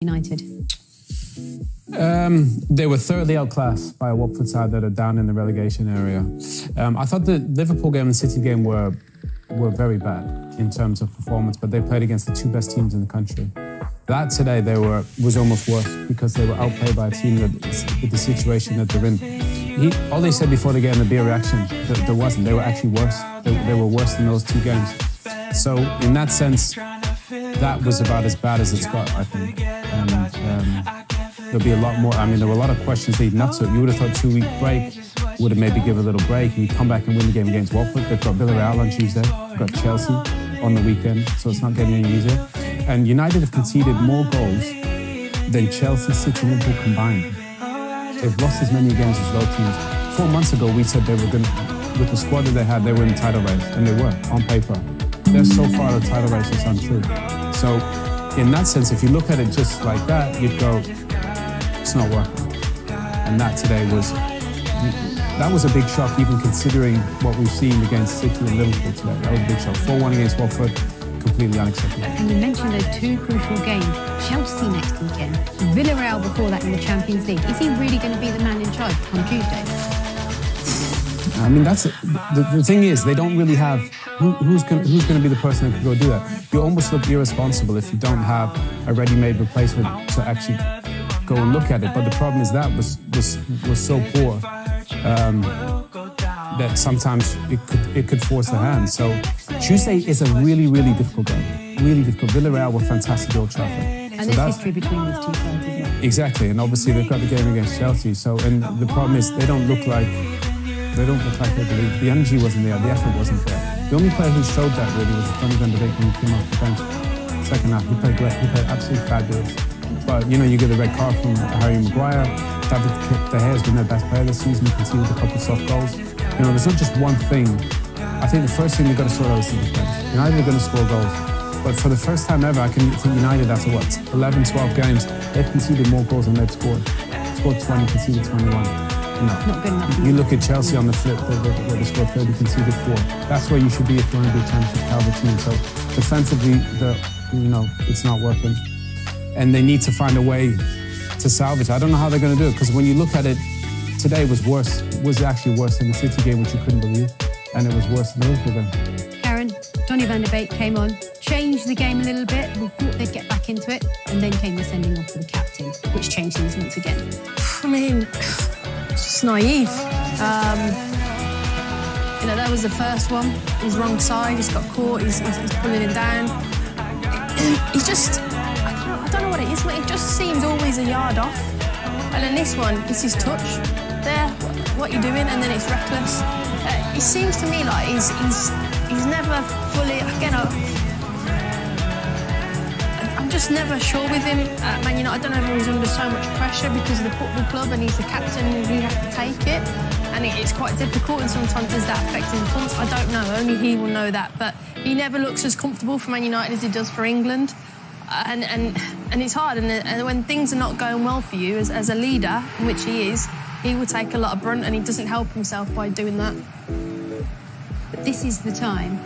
United? They were thoroughly outclassed by a Watford side that are down in the relegation area. I thought the Liverpool game and City game were very bad in terms of performance, but they played against the two best teams in the country. That today was almost worse because they were outplayed by a team that with the situation that they're in. All they said before the game there'd be a reaction. There wasn't. They were actually worse. They were worse than those two games. So in that sense, that was about as bad as it's got, I think. There'll be a lot more. I mean, there were a lot of questions leading up to it. You would have thought 2 week break would have maybe give a little break and you come back and win the game against Watford. They've got Villarreal on Tuesday. They've got Chelsea on the weekend, so it's not getting any easier. And United have conceded more goals than Chelsea, City and Liverpool combined. They've lost as many games as those teams. 4 months ago, we said they were going to, with the squad that they had, they were in the title race, and they were, on paper. They're so far out of the title race, it's untrue. So, in that sense, if you look at it just like that, you'd go, it's not working. And that today was a big shock, even considering what we've seen against City and Liverpool today. That was a big shock. 4-1 against Watford, completely unacceptable. And you mentioned those two crucial games. Chelsea next weekend, Villarreal before that in the Champions League. Is he really going to be the man in charge come Tuesday? I mean, that's the thing is, they don't really have who's going to be the person who can go do that. You almost look irresponsible if you don't have a ready-made replacement to actually go and look at it. But the problem is that was so poor that sometimes it could force the hand. So Tuesday is a really, really difficult game. Really difficult. Villarreal were fantastic at Old Trafford. And there's history between these two sides, isn't there? Exactly, and obviously they've got the game against Chelsea. So, and the problem is they don't look like they believe. The energy wasn't there, the effort wasn't there. The only player who showed that really was Donny van de Beek when he came off the bench. Second half, he played great. He played absolutely fabulous. But, you know, you get a red card from Harry Maguire. David De Gea has been their best player this season. He conceded a couple of soft goals. You know, there's not just one thing. I think the first thing they've got to sort out is the defence. United are going to score goals. But for the first time ever, I can think United after, 11, 12 games, they've conceded more goals than they've scored. Scored 20, conceded 21. No. Not good enough. You look at Chelsea on the flip, where they scored 30, conceded 4. That's where you should be if you want to be a championship caliber team. So defensively, it's not working. And they need to find a way to salvage. I don't know how they're going to do it, because when you look at it, today was actually worse than the City game, which you couldn't believe, and it was worse than the Liverpool game. Karen, Donny van de Beek came on, changed the game a little bit. We thought they'd get back into it, and then came the sending off for the captain, which changed things once again. I mean, it's just naive. That was the first one. He's wrong side. He's got caught. He's pulling him down. He's just, I don't know what it is, but it just seems always a yard off. And then this one, it's his touch. There, what you're doing, and then it's reckless. It seems to me like he's never fully. Again, I'm just never sure with him at Man United. I don't know if he's under so much pressure because of the football club and he's the captain and he has to take it. And it's quite difficult, and sometimes does that affect his performance? I don't know, only he will know that. But he never looks as comfortable for Man United as he does for England. And it's hard, and when things are not going well for you as a leader, which he is, he will take a lot of brunt, and he doesn't help himself by doing that. But this is the time